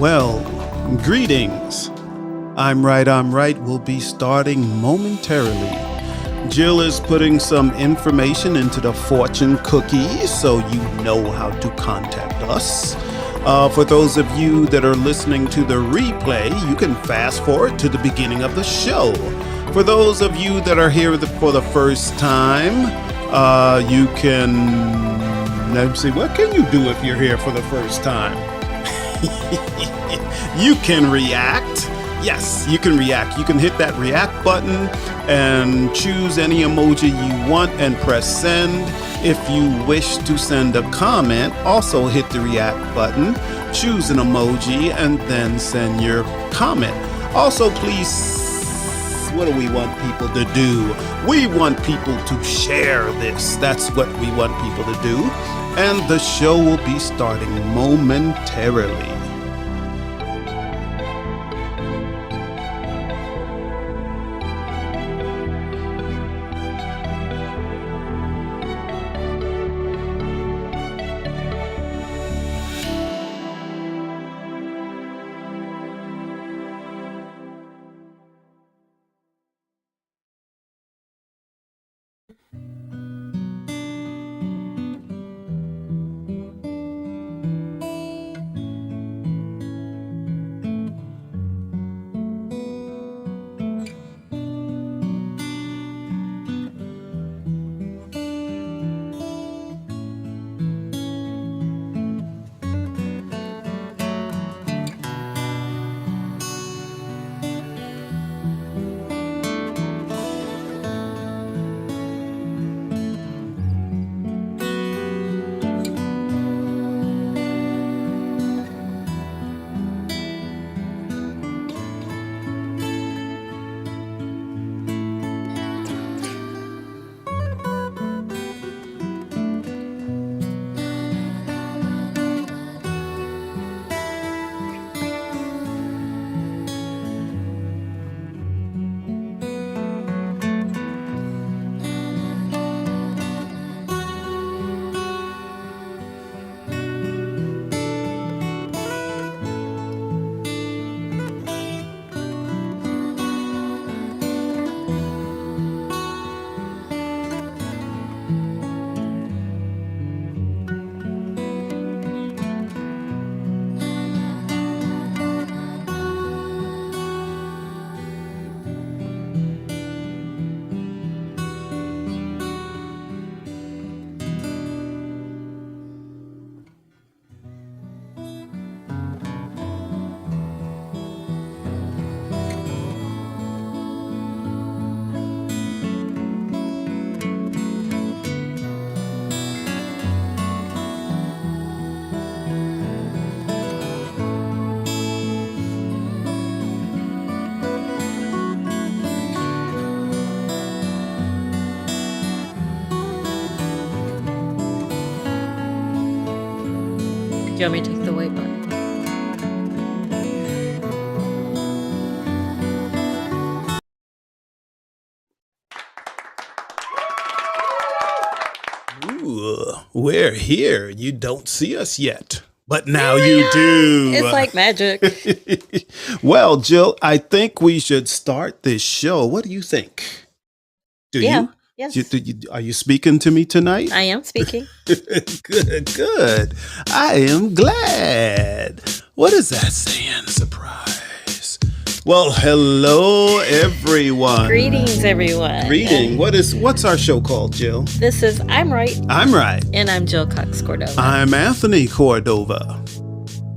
Well, greetings. I'm right will be starting momentarily. Jill is putting some information into the fortune cookie so you know how to contact us. For those of you that are listening to the replay, you can fast forward to the beginning of the show. For those of you that are here for the first time, you can, let's see, what can you do if you're here for the first time? You can react. Yes, you can react. You can hit that react button and choose any emoji you want and press send. If you wish to send a comment, also hit the react button, choose an emoji, and then send your comment. Also, please, what do we want people to do? We want people to share this. That's what we want people to do. And the show will be starting momentarily. Do you want me to take the wait button? Ooh, we're here. You don't see us yet, but now you do. It's like magic. Well, Jill, I think we should start this show. What do you think? Do Yeah. you? Yes. Are you speaking to me tonight? I am speaking. Good. I am glad. What is that saying? Surprise. Well, hello, everyone. Greetings, everyone. What's our show called, Jill? This is I'm Right. I'm Right. And I'm Jill Cox Cordova. I'm Anthony Cordova.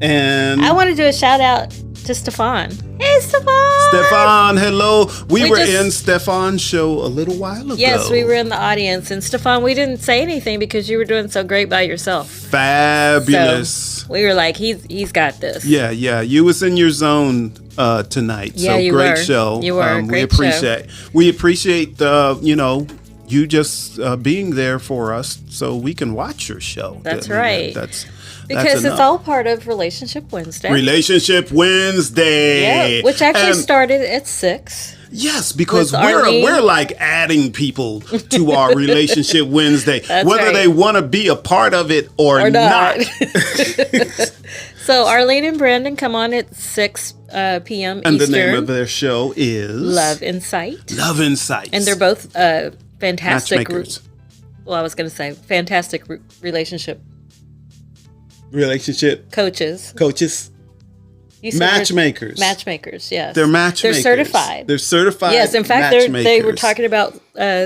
And I want to do a shout out to Stefan. Hey, Stefan. Stefan, hello. We were in Stefan's show a little while ago. Yes, we were in the audience. And Stefan, we didn't say anything because you were doing so great by yourself. Fabulous. So we were like, he's got this. Yeah. You was in your zone tonight. Yeah, so you great were. show. You were. Great show. We appreciate you just being there for us so we can watch your show. That's right. Because it's all part of Relationship Wednesday. Relationship Wednesday. Yeah, which actually started at 6. Yes, because we're like adding people to our Relationship Wednesday, whether they want to be a part of it or not. So Arlene and Brandon come on at 6 p.m. And Eastern. the name of their show is Love Insight. Love Insights. And they're both fantastic. Matchmakers. Well, I was going to say fantastic relationship coaches. You said Matchmakers. Matchmakers, yes. They're matchmakers. They're certified. They're certified. Yes, in fact, matchmakers. they were talking about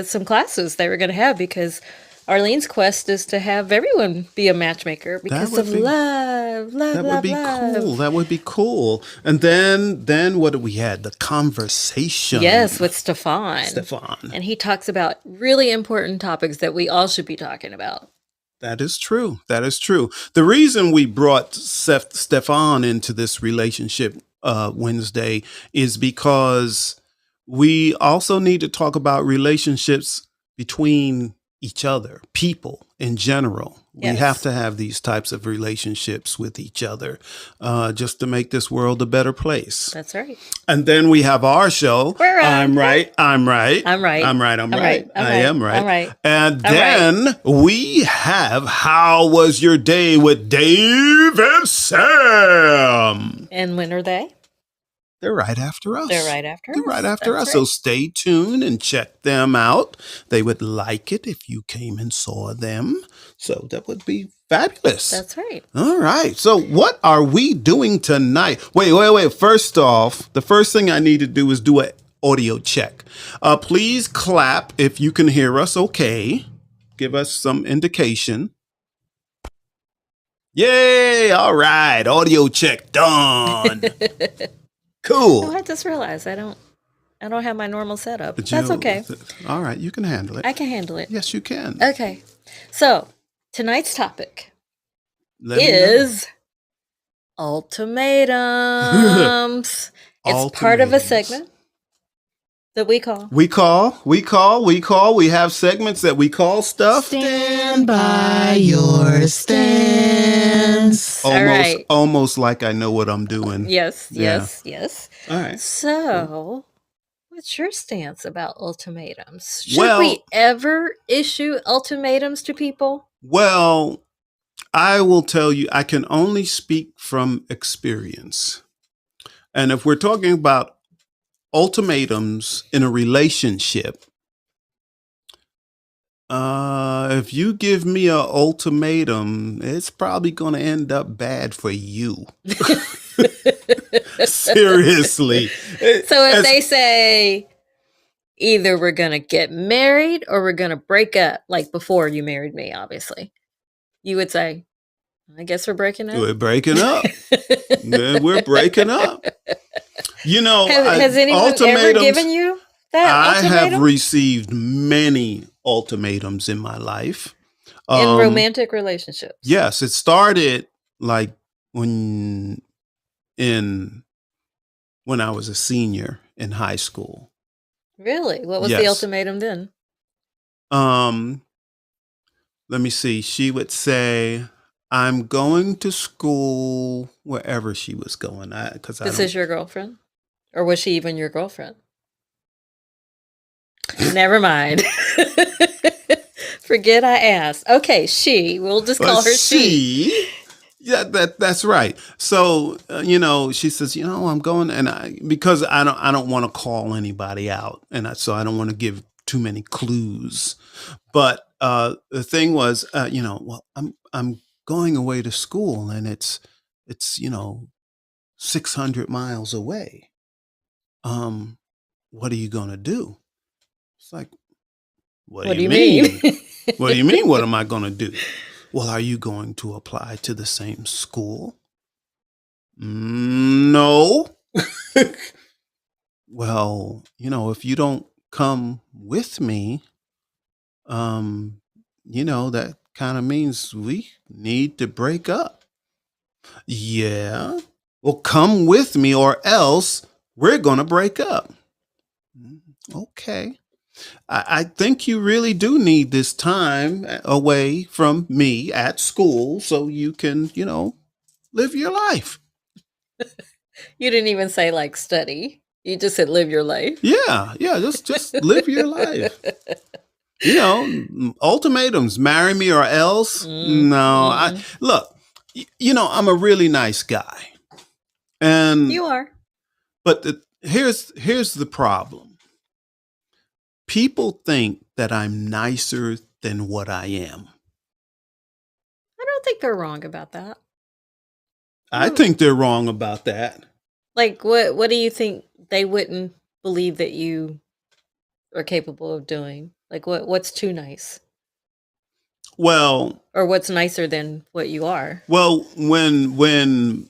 some classes they were going to have because Arlene's quest is to have everyone be a matchmaker because of love. That would be cool. That would be cool. And then what we had? The conversation. Yes, with Stefan. And he talks about really important topics that we all should be talking about. That is true. That is true. The reason we brought Stefan into this relationship Wednesday is because we also need to talk about relationships between each other, people in general. Yes. We have to have these types of relationships with each other just to make this world a better place. That's right. And then we have our show. I'm right. And then we have How Was Your Day with Dave and Sam. And when are they? They're right after us. They're right after us. Right. So stay tuned and check them out. They would like it if you came and saw them. So that would be fabulous. That's right. All right. So what are we doing tonight? Wait. First off, the first thing I need to do is do an audio check. Please clap if you can hear us okay. Give us some indication. Yay. All right. Audio check done. Cool. Oh, I just realized I don't have my normal setup. That's okay. All right, you can handle it. I can handle it. Yes, you can. Okay. So, tonight's topic is ultimatums. It's part of a segment that we call. We have segments that we call stuff. Stand by your stance. Almost like I know what I'm doing. Yes. All right. So, what's your stance about ultimatums? Should we ever issue ultimatums to people? Well, I will tell you, I can only speak from experience. And if we're talking about ultimatums in a relationship, if you give me an ultimatum, it's probably going to end up bad for you. Seriously. So if they say either we're going to get married or we're going to break up, like before you married me, obviously, you would say, I guess we're breaking up. We're breaking up. We're breaking up. You know, has anyone ever given you that ultimatum? I have received many ultimatums in my life. In romantic relationships. Yes, it started like when I was a senior in high school. Really? What was the ultimatum then? Let me see. She would say, I'm going to school wherever she was going. This is your girlfriend? Or was she even your girlfriend? Never mind. Forget I asked. Okay, we'll just call her she. Yeah, that's right. So, she says, I'm going, because I don't want to call anybody out. So I don't want to give too many clues. But the thing was, I'm going away to school and it's 600 miles away. What are you going to do? It's like, what do you mean? What do you mean? What am I going to do? Well, are you going to apply to the same school? No. Well, if you don't come with me, that kind of means we need to break up. Yeah. Well, come with me or else we're going to break up. Okay. I think you really do need this time away from me at school so you can, live your life. You didn't even say like study. You just said live your life. Yeah. Just live your life. Ultimatums, marry me or else. No, look, I'm a really nice guy, and You are. but here's the problem. People think that I'm nicer than what I am. I don't think they're wrong about that. I think they're wrong about that. Like, what do you think they wouldn't believe that you are capable of doing? Like, what's too nice? Well, Or what's nicer than what you are? when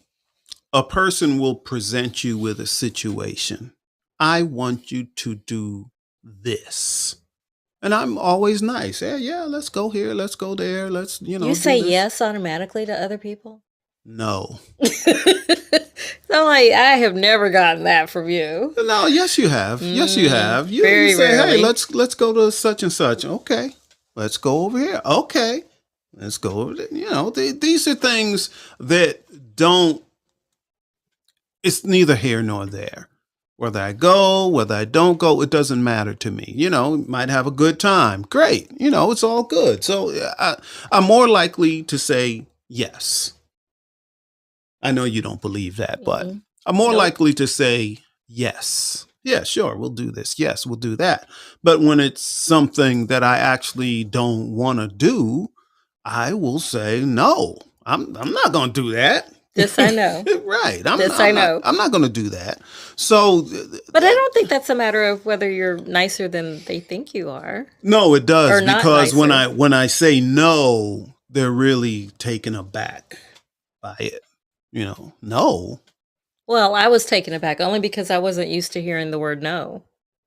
a person will present you with a situation, I want you to do this. And I'm always nice. Yeah, let's go here, let's go there, let's, You do say this. yes automatically to other people? No. I'm like, I have never gotten that from you. No, yes you have. Yes you have. You Very say, rarely. "Hey, let's go to such and such." Okay. Let's go over here. Okay. Let's go over there. These are things that don't it's neither here nor there. Whether I go, whether I don't go, it doesn't matter to me. Might have a good time. Great. It's all good. So I'm more likely to say yes. I know you don't believe that, but I'm more Nope. likely to say yes. Yeah, sure, we'll do this. Yes, we'll do that. But when it's something that I actually don't want to do, I will say no. I'm not going to do that. This I know. Right. I know. I'm not going to do that. So, But I don't think that's a matter of whether you're nicer than they think you are. no, it does, Or not because when nicer. I say no, they're really taken aback by it. No. Well, I was taken aback only because I wasn't used to hearing the word no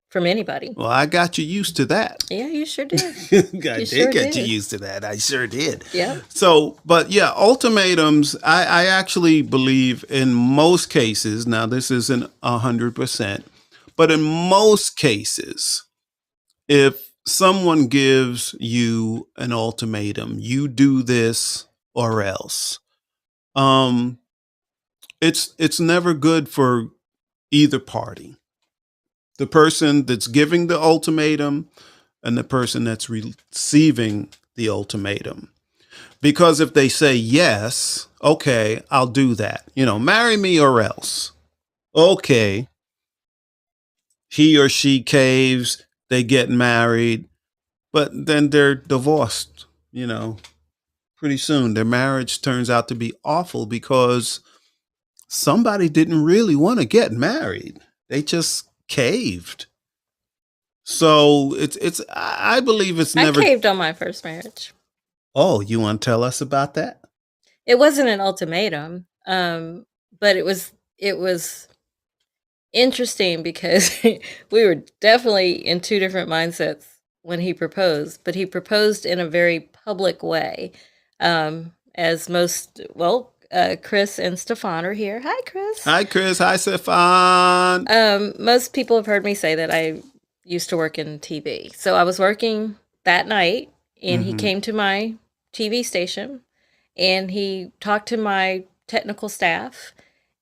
from anybody. Well, I got you used to that. Yeah, you sure did. I sure did get you did. used to that. I sure did. Yeah. So, but yeah, ultimatums, I actually believe in most cases, now this isn't 100%, but in most cases, if someone gives you an ultimatum, you do this or else, it's never good for either party. The person that's giving the ultimatum and the person that's receiving the ultimatum. Because if they say yes, okay, I'll do that. Marry me or else. Okay. He or she caves, they get married, but then they're divorced, pretty soon. Their marriage turns out to be awful because somebody didn't really want to get married. They just caved. So I believe it's never. I caved on my first marriage. Oh, you want to tell us about that? It wasn't an ultimatum, but it was interesting because we were definitely in two different mindsets when he proposed, but he proposed in a very public way. As most, Chris and Stefan are here. Hi, Chris. Hi, Chris. Hi, Stefan. Most people have heard me say that I used to work in TV. So I was working that night, and he came to my TV station, and he talked to my technical staff,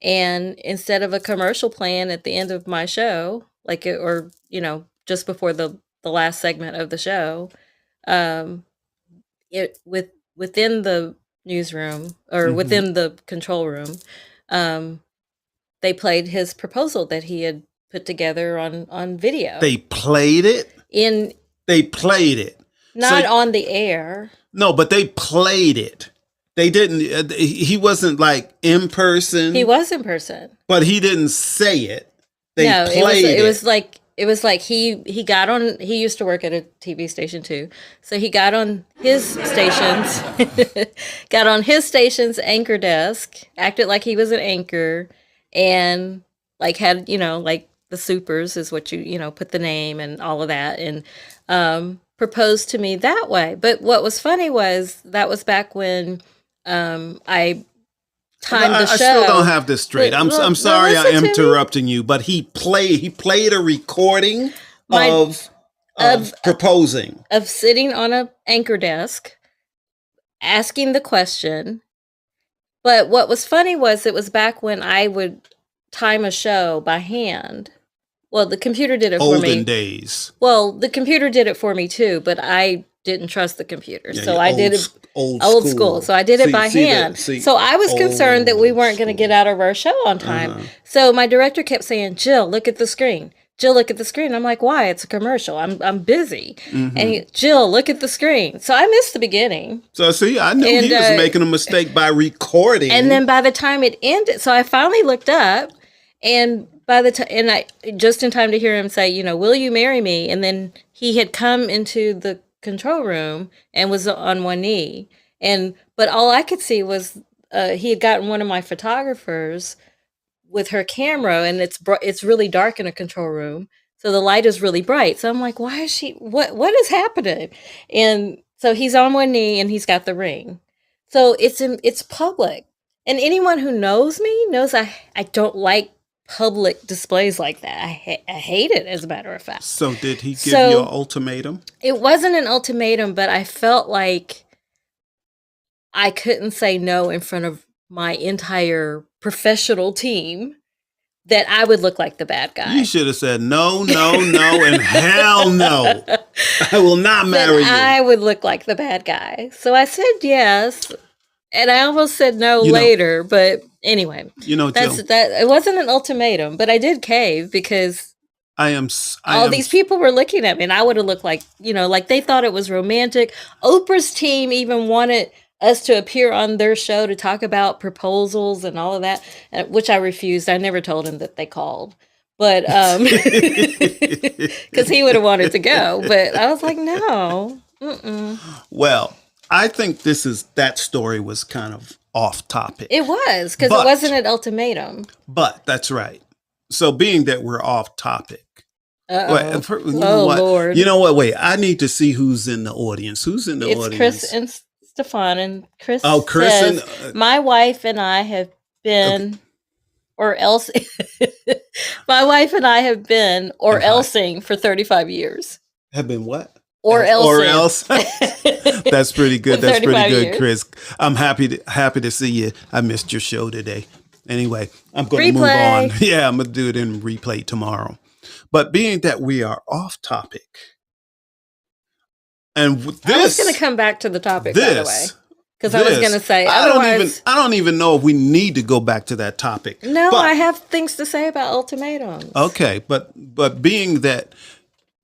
and instead of a commercial plan at the end of my show, just before the last segment of the show, um, within the newsroom or within the control room, they played his proposal that he had put together on video. They played it? They played it. Not on the air. No, but they played it. They didn't, he wasn't like in person. He was in person. But he didn't say it. They played it. It was like he got on. He used to work at a TV station too, so he got on his station's anchor desk, acted like he was an anchor, and had the supers is what you put the name and all of that, and proposed to me that way. But what was funny was that was back when I timed the show. I still don't have this straight. I'm sorry I am interrupting you, but he played a recording of proposing. Of sitting on an anchor desk, asking the question. But what was funny was it was back when I would time a show by hand. Well, the computer did it for me. Olden days. Well, the computer did it for me too, but I didn't trust the computer. Yeah, So you're I did it old school. school. So I did it by hand. See, So I was concerned that we old weren't going to get school. out of our show on time. So my director kept saying, Jill, look at the screen. Jill, look at the screen. I'm like, why? It's a commercial. I'm busy. And Jill, look at the screen. So I missed the beginning. So see, I knew And, he was making a mistake by recording. And then by the time it ended, so I finally looked up, and by the time, and I just in time to hear him say, you know, will you marry me? And then he had come into the control room and was on one knee, but all I could see was he had gotten one of my photographers with her camera, and it's really dark in a control room, so the light is really bright. So I'm like, why is she? What is happening? And so he's on one knee and he's got the ring. So it's public, and anyone who knows me knows I don't like public displays like that. I hate it, as a matter of fact. So did he give you an ultimatum? It wasn't an ultimatum, but I felt like I couldn't say no in front of my entire professional team, that I would look like the bad guy. You should have said no, and hell no. I will not marry you. I would look like the bad guy. So I said yes, and I almost said no later, but anyway. Jill, it wasn't an ultimatum, but I did cave because all these people were looking at me, and I would have looked like, like they thought it was romantic. Oprah's team even wanted us to appear on their show to talk about proposals and all of that, which I refused. I never told him that they called, but because he would have wanted to go, but I was like, no. Well, I think that story was kind of off topic. It was, because it wasn't an ultimatum. But that's right. So being that we're off topic. Wait, Lord. You know what? Wait, I need to see who's in the audience. Who's in the audience? It's Chris and Stefan, and Chris says, my wife and I have been, or else, my wife and I have been, or elsing for 35 years. Have been what? Or else. Or else. That's pretty good. That's pretty good, years. Chris. I'm happy to see you. I missed your show today. Anyway, I'm going to move on. Yeah, I'm going to do it in replay tomorrow. But being that we are off topic, and I was going to come back to the topic, by the way, because I was going to say, I don't even know if we need to go back to that topic. No, I have things to say about ultimatums. Okay, but being that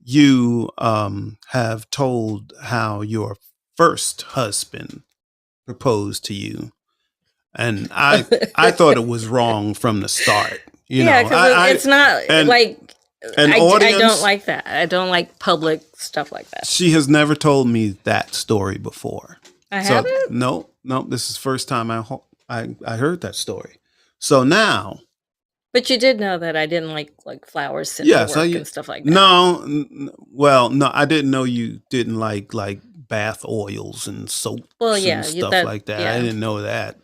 you have told how your first husband proposed to you, and I thought it was wrong from the start. Because it's not like. And I don't like that. I don't like public stuff like that. She has never told me that story before. I haven't? No. This is the first time I heard that story. So now. But you did know that I didn't like flowers sent to work and stuff like that. No, I didn't know you didn't like bath oils and soap and stuff like that. Yeah. I didn't know that.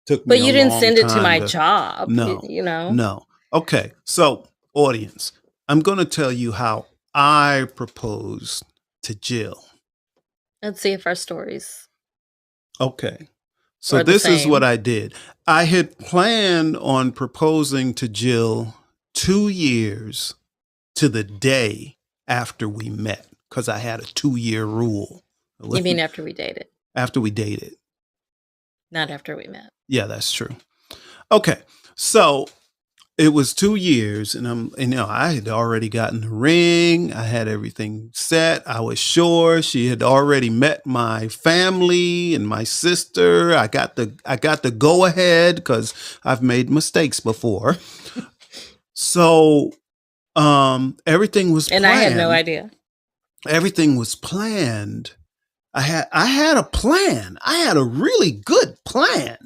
But you didn't send it to my job. No. No. Okay. So, audience, I'm going to tell you how I proposed to Jill. Let's see if our stories. Okay. So this is what I did. I had planned on proposing to Jill 2 years to the day after we met, because I had a 2-year rule. You mean after we dated? After we dated. Not after we met. Yeah, that's true. Okay. So it was 2 years, and I had already gotten the ring. I had everything set. I was sure she had already met my family and my sister. I got the go ahead because I've made mistakes before. So everything was planned. And I had no idea. Everything was planned. I had a plan. I had a really good plan.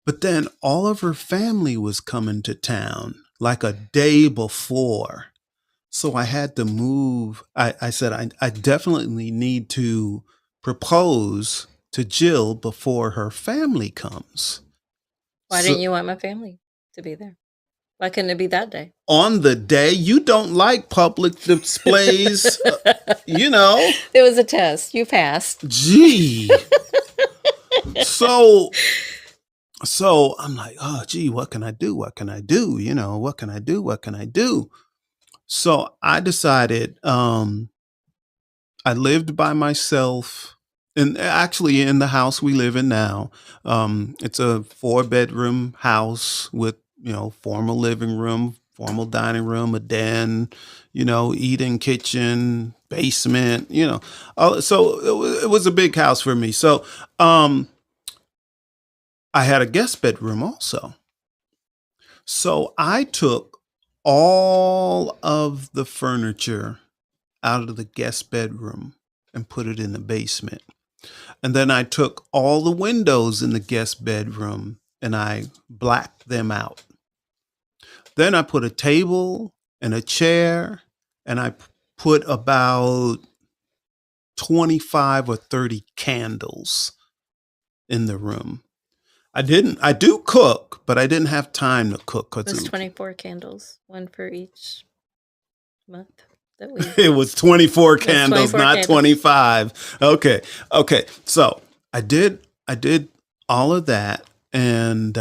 But then all of her family was coming to town like a day before. So I had to move. I said, I definitely need to propose to Jill before her family comes. Why didn't you want my family to be there? Why couldn't it be that day? On the day, you don't like public displays, It was a test. You passed. Gee. So I'm like, oh, gee, what can I do? What can I do? What can I do? What can I do? So I decided, I lived by myself, and actually in the house we live in now. It's a 4-bedroom house with formal living room, formal dining room, a den, eating kitchen, basement. So it was a big house for me. So I had a guest bedroom also. So I took all of the furniture out of the guest bedroom and put it in the basement. And then I took all the windows in the guest bedroom and I blacked them out. Then I put a table and a chair and I put about 25 or 30 candles in the room. I do cook, but I didn't have time to cook. It was 24 candles, one for each month that we. It was 24 candles, 24 not candles. 25. Okay. So I did all of that, and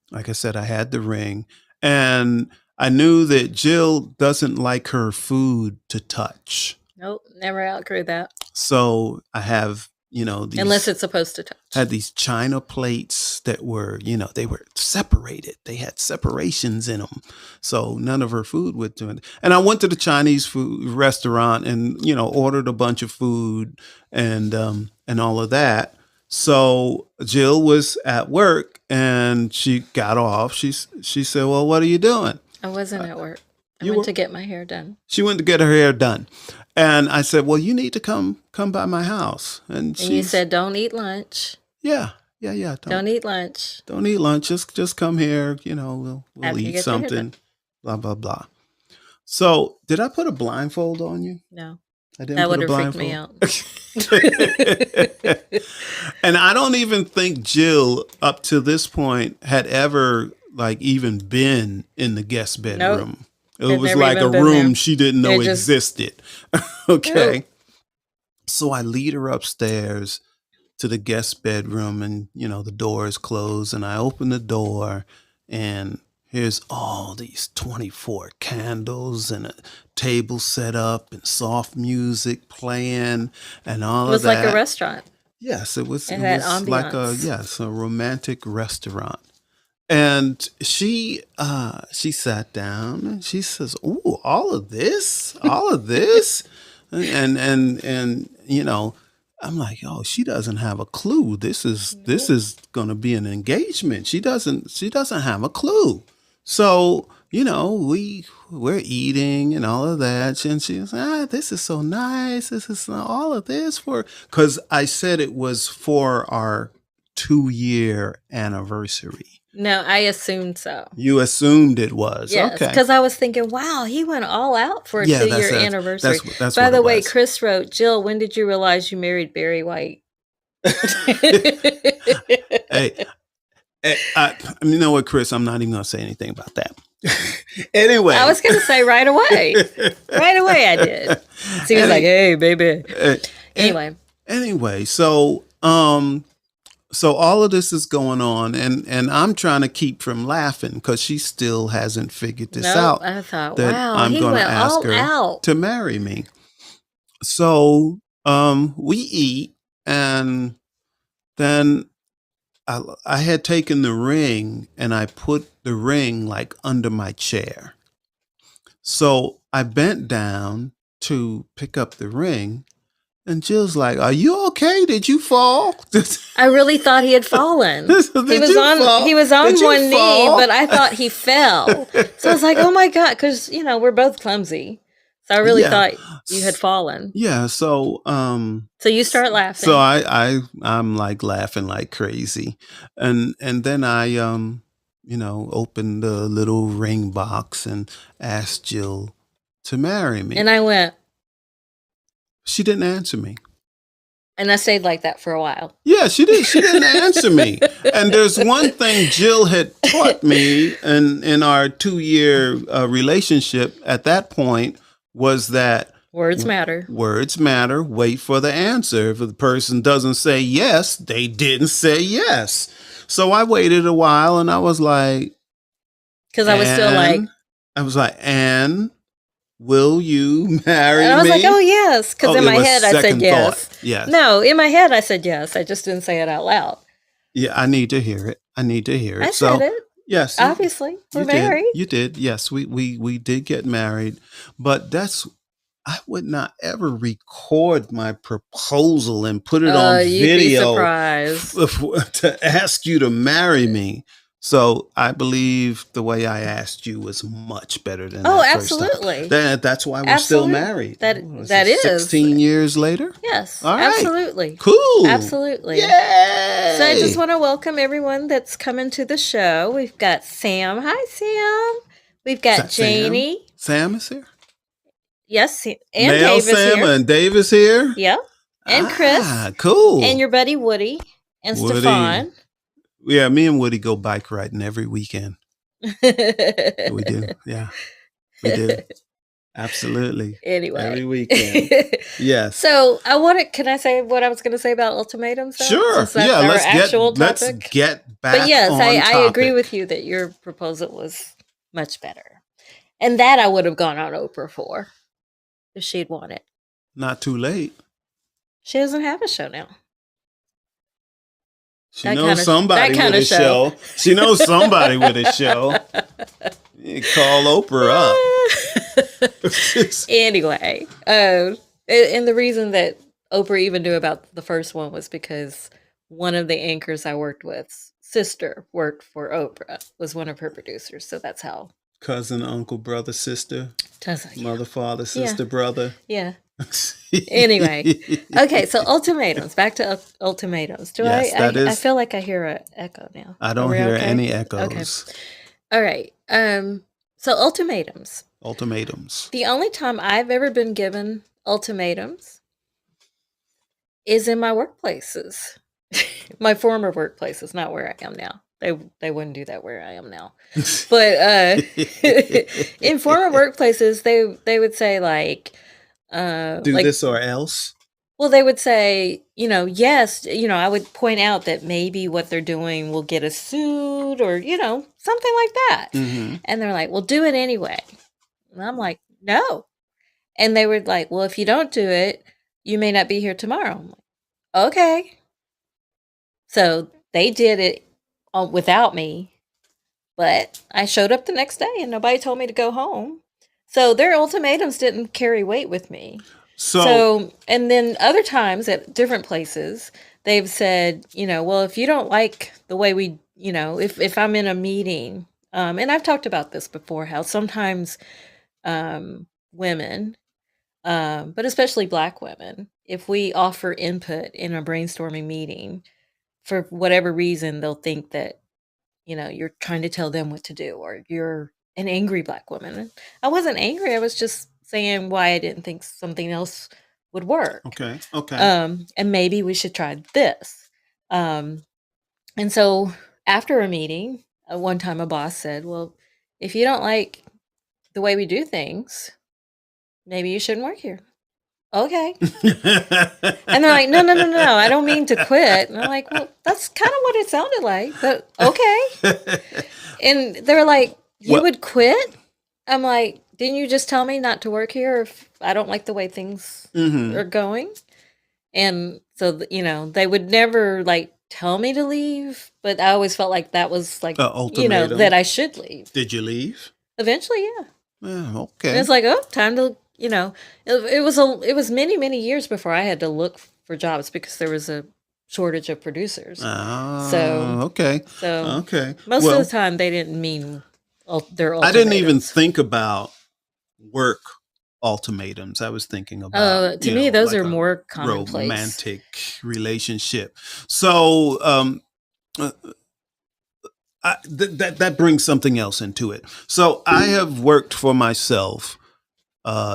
like I said, I had the ring, and I knew that Jill doesn't like her food to touch. Nope, never outgrew that. So I have these, unless it's supposed to touch. had these china plates that were, they were separated. They had separations in them. So none of her food would do it. And I went to the Chinese food restaurant and, ordered a bunch of food and all of that. So Jill was at work and she got off. She said, "Well, what are you doing?" I wasn't at work. I you went were- to get my hair done. She went to get her hair done. And I said, "Well, you need to come by my house." And you said, "Don't eat lunch. Yeah. Don't eat lunch. Don't eat lunch. Just come here. We'll After you eat get your hair something. Blah blah blah. So, did I put a blindfold on you? No, I didn't. that put would a have freaked me blindfold. out." And I don't even think Jill, up to this point, had ever even been in the guest bedroom. It Had was never like a even been room there. she didn't know It just- existed. Okay. Nope. So I lead her upstairs to the guest bedroom, and the door is closed, and I open the door, and here's all these 24 candles and a table set up and soft music playing and all It was of that. like a restaurant. Yes, it was. It It had was like ambiance. a romantic restaurant. And she sat down and she says, "Ooh, all of this," and I'm like, "Oh, she doesn't have a clue. This is going to be an engagement. She doesn't have a clue." So we're eating and all of that, and she's, "This is so nice. This is all of this for," because I said it was for our 2-year anniversary. No, I assumed so. You assumed it was. Yes, Okay. because I was thinking, wow, he went all out for a Yeah, 2-year that's- anniversary. that's By what the it way, was. Chris wrote, "Jill, when did you realize you married Barry White?" Hey, you know what, Chris? I'm not even going to say anything about that. Anyway. I was going to say right away. Right away I did. So he was like, "Hey, baby." Anyway. So all of this is going on, and I'm trying to keep from laughing because she still hasn't figured this out. I thought, that wow, I'm he gonna went ask all her out. to marry me. So we eat, and then I had taken the ring and I put the ring under my chair. So I bent down to pick up the ring, and Jill's like, "Are you okay? Did you fall?" I really thought he had fallen. He was on Did you one knee, fall? but I thought he fell. So I was like, "Oh my God," because we're both clumsy. So I really thought you had fallen. Yeah. So So you start laughing. So I'm laughing like crazy, and then I opened the little ring box and asked Jill to marry me. And I went, She didn't answer me. and I stayed like that for a while. Yeah, she did. She didn't answer me. And there's one thing Jill had taught me in our 2-year relationship at that point was that Words matter. words matter. Wait for the answer. If the person doesn't say yes, they didn't say yes. So I waited a while, and I was like, Because I was still like, I was like, and will you marry And I was me? like, oh, yes. Because in it my was head, I said second yes. thought. Yes. No, in my head, I said yes. I just didn't say it out loud. Yeah, I need to hear it. I need to hear it. I said it. Yes, Obviously, we're married. You did. Yes, we did get married, but I would not ever record my proposal and put it on You'd be video surprised. to ask you to marry me. So I believe the way I asked you was much better than Oh, that first time. absolutely. That's why we're still Absolutely. married. That is 16 years later. Yes, All right. absolutely. Cool. Absolutely. Yay! So I just want to welcome everyone that's coming to the show. We've got Sam. Hi, Sam. We've got Janie. Sam is here. Yes, and Male Dave is Sam here. and Dave is here. Yep. And Chris. Cool. And your buddy Woody and Woody. Stefan. Yeah, me and Woody go bike riding every weekend. We do. Yeah, we do. Absolutely. Anyway. Every weekend. Yes. So can I say what I was going to say about ultimatums? Though? Sure. Since that's our actual topic. Let's get back. But yes, on I agree topic. with you that your proposal was much better. And that I would have gone on Oprah for if she'd want it. Not too late. She doesn't have a show now. She knows somebody with a show. She knows somebody with a show. You call Oprah up. Anyway, and the reason that Oprah even knew about the first one was because one of the anchors I worked with, sister, worked for Oprah, was one of her producers. So that's how. Cousin, uncle, brother, sister, mother, father, sister, brother. Yeah. Anyway, okay, so ultimatums. Back to ultimatums. I feel like I hear an echo now. I don't hear any echoes. Okay. All right. So ultimatums. Ultimatums. The only time I've ever been given ultimatums is in my workplaces. My former workplaces, not where I am now. They wouldn't do that where I am now. But in former workplaces, they would say like, do like, this or else. Well, they would say, yes, I would point out that maybe what they're doing will get us sued or, something like that. Mm-hmm. And they're like, well, do it anyway. And I'm like, no. And they were like, well, if you don't do it, you may not be here tomorrow. I'm like, okay. So they did it without me, but I showed up the next day and nobody told me to go home. So their ultimatums didn't carry weight with me. So, and then other times at different places, they've said, well, if you don't like the way we, if I'm in a meeting, and I've talked about this before, how sometimes women, but especially Black women, if we offer input in a brainstorming meeting, for whatever reason, they'll think that, you're trying to tell them what to do, or you're an angry Black woman. I wasn't angry. I was just saying why I didn't think something else would work. Okay. And maybe we should try this. And so after a meeting, one time a boss said, well, if you don't like the way we do things, maybe you shouldn't work here. Okay. And they're like, no, I don't mean to quit. And I'm like, well, that's kind of what it sounded like, but okay. And they're like, you would quit? I'm like, didn't you just tell me not to work here if I don't like the way things are going? And so, they would never like tell me to leave, but I always felt like that was like, that I should leave. Did you leave? Eventually, yeah. Okay. And it's like, oh, time to, it was many, many years before I had to look for jobs because there was a shortage of producers. Okay. Most of the time they didn't mean their ultimatums. I didn't even think about work ultimatums. I was thinking about to me those like are more commonplace. Romantic relationship. So that brings something else into it. So I have worked for myself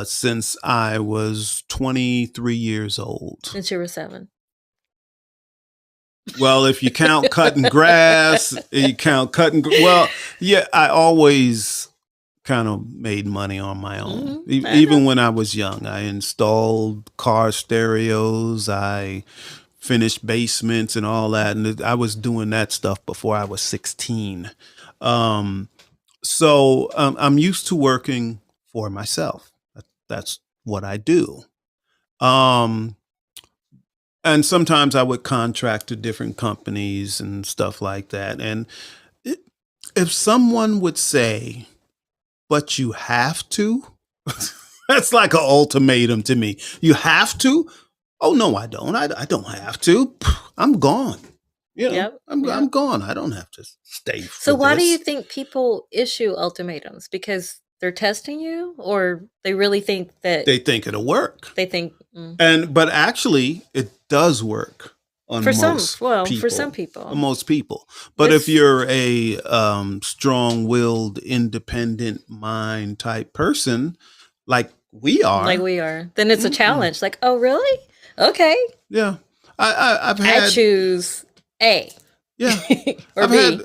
since I was 23 years old. Since you were 7. Well, if you count cutting grass, well, yeah, I always kind of made money on my own. Even when I was young, I installed car stereos, I finished basements and all that. And I was doing that stuff before I was 16. So I'm used to working for myself. That's what I do. Um, and sometimes I would contract to different companies and stuff like that. And i- if someone would say, but you have to, that's like an ultimatum to me. You have to? Oh, no, I don't. I don't have to. I'm gone. Yep. I'm Yep. gone. I don't have to stay So for why do you this. think people issue ultimatums? Because they're testing you, or they really think that They think it'll work. they think But actually it does work on for some on people. most people. But if This you're a strong-willed, independent mind type person, like we like are, we are, then it's a mm-mm. challenge. Like, oh really? Okay. Yeah, I've I had choose A yeah, or B.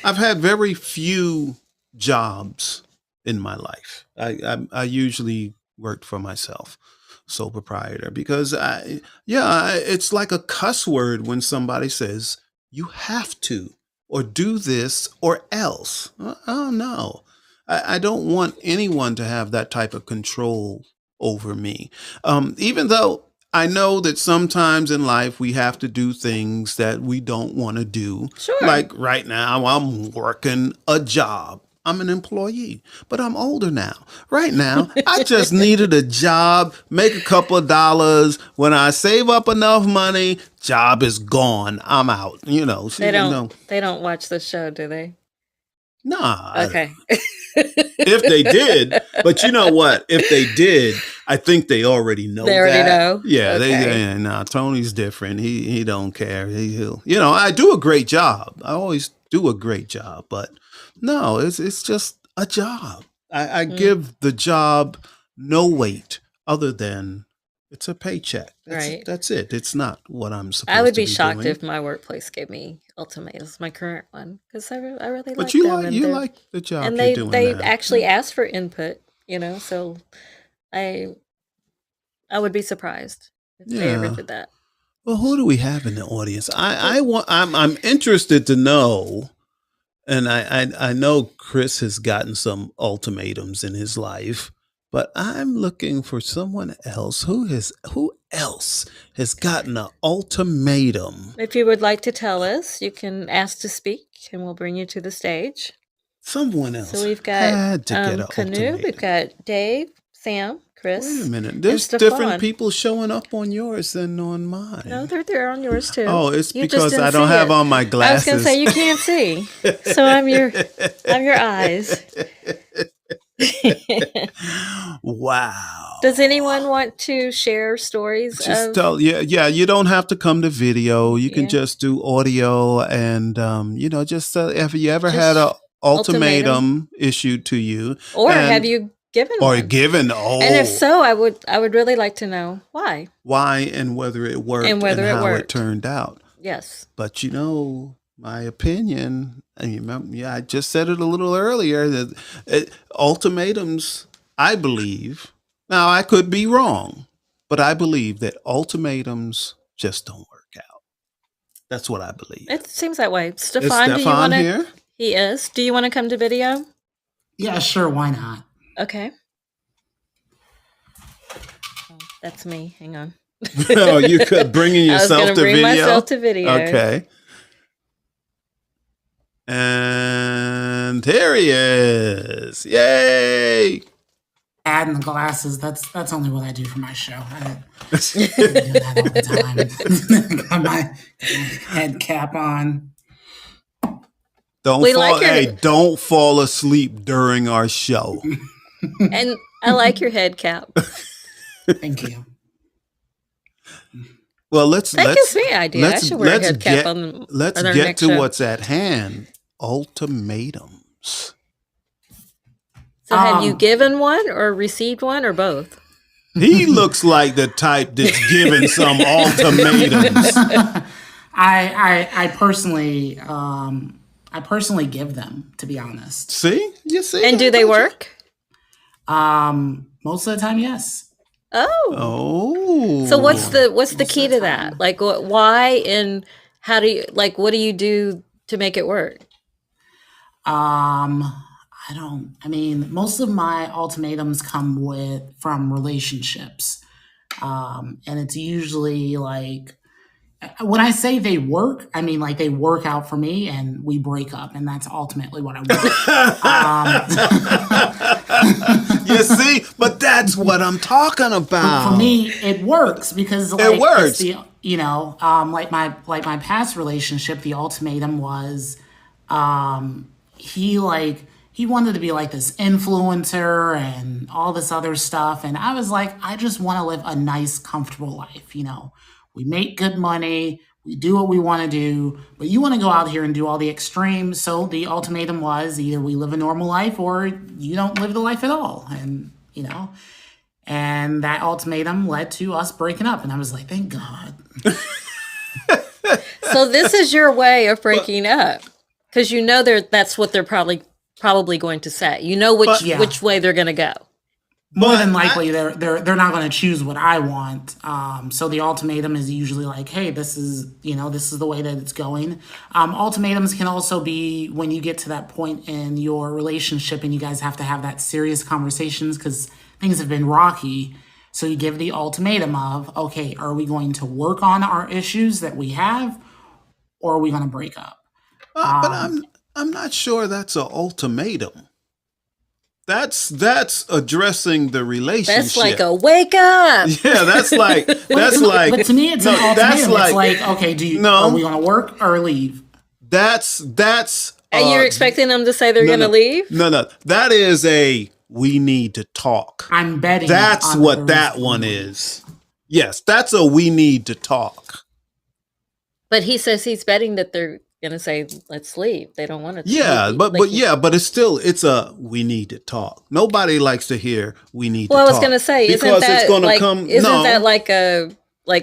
I've had very few jobs in my life. I usually worked for myself, sole proprietor, because it's like a cuss word when somebody says you have to or do this or else. Oh no, I don't want anyone to have that type of control over me. Even though I know that sometimes in life we have to do things that we don't want to do. Sure. Like right now, I'm working a job. I'm an employee, but I'm older now. Right now, I just needed a job, make a couple of dollars. When I save up enough money, job is gone. I'm out. They don't watch the show, do they? Nah, Okay. if they did, but you know what? If they did, I think they already know They already that. know. Yeah, Okay. nah, Tony's different. He don't care. He'll I do a great job. I always do a great job, but no, it's just a job. I Mm, give the job no weight other than it's a paycheck. right. That's it. It's not what I'm I supposed would to be be shocked doing. if my workplace gave me ultimatums, my current one, because I really But like them, and you like the job you're doing they now. actually ask for input. So I I would be surprised if they ever Yeah. did that. Well, who do we have in the audience? I'm interested to know, and I know Chris has gotten some ultimatums in his life, but I'm looking for someone else who else has gotten an ultimatum. If you would like to tell us, you can ask to speak, and we'll bring you to the stage. Someone So else we've got had to get an Canoe, we've ultimatum. got Dave, Sam, Wait a Chris, minute. and There's different Stefan. people showing up on yours than on No, mine. they're there on yours too. Oh, it's You just because didn't I don't see have it. on my I was gonna say glasses. you can't see, so I'm your eyes. Does Wow. anyone want to share stories Just of? tell, yeah, you don't have to come to video. You can Yeah, just do audio and just have you ever had a just ultimatum, ultimatum issued to you or have and you given or one? given And if so, I would really like to know why why and whether it and worked and whether it how it worked. turned out. Yes. But my opinion, and you remember, yeah, I just said it a little earlier that ultimatums, I believe, now I could be wrong, but I believe that ultimatums just don't work out. That's what I believe. It seems that way. Is Stefan, do you Stefan want to? here? He is. Do you want to come to video? Yeah, sure, why not? Okay. Oh, that's me. Hang on. Oh, you could bringing I was going yourself to to bring myself video? to video. Okay. And here he is. Yay! Add in the glasses. That's only what I do for my show. I do that all the time. got my head cap on. We like your Don't fall asleep during our show. and I like your head cap. Thank you. Well, That gives me an idea. I should wear a head cap on our get next to show. what's at hand. Ultimatums. So, have you Um, given one or received one or both? He looks like the type that's giving some ultimatums. I personally give them, to be honest. See? You see? And I do they told you. work? Most of the time, yes. Oh. Oh. So what's the Most key of the to that? time. Like why and how do you what do you do to make it work? Um, I mean, most of my ultimatums come from relationships. And it's usually like, when I say they work, I mean like they work out for me and we break up, and that's ultimately what I want. You see, but that's what I'm talking For about. me, it works because It like it's works. the like my past relationship, the ultimatum was he like he wanted to be like this influencer and all this other stuff, and I was like, I just want to live a nice comfortable life. We make good money, we do what we want to do, but you want to go out here and do all the extremes. So the ultimatum was either we live a normal life or you don't live the life at all. And that ultimatum led to us breaking up, and I was like, thank God. So this is your way of breaking up, because that's what they're probably going to say. You know which But- Yeah. which way they're going to go. More But than likely, they're not going to choose what I want. So the ultimatum is usually like, "Hey, this is the way that it's going." Ultimatums can also be when you get to that point in your relationship and you guys have to have that serious conversations because things have been rocky. So you give the ultimatum of, "Okay, are we going to work on our issues that we have, or are we going to break up?" but I'm not sure that's an ultimatum. That's addressing the relationship. That's like a wake up. Yeah, that's like But to me, it's an ultimatum. that's It's like, okay, are we going to work or leave? that's And you're expecting them to say they're going to leave? No. That is we need to talk. I'm betting. That's on what the that one is. Yes, that's a we need to talk. But he says he's betting that they're going to say, let's leave. They don't want to. Yeah, leave. but it's a we need to talk. Nobody likes to hear we need to talk. Well, I was going to say, isn't that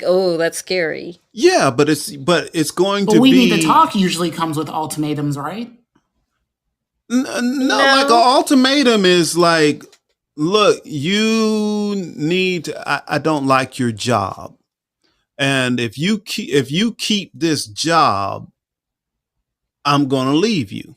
oh, that's scary? Yeah, but it's going to be. We need to talk usually comes with ultimatums, right? No, like an ultimatum is like, look, you need. I don't like your job, and if you keep this job, I'm gonna leave you.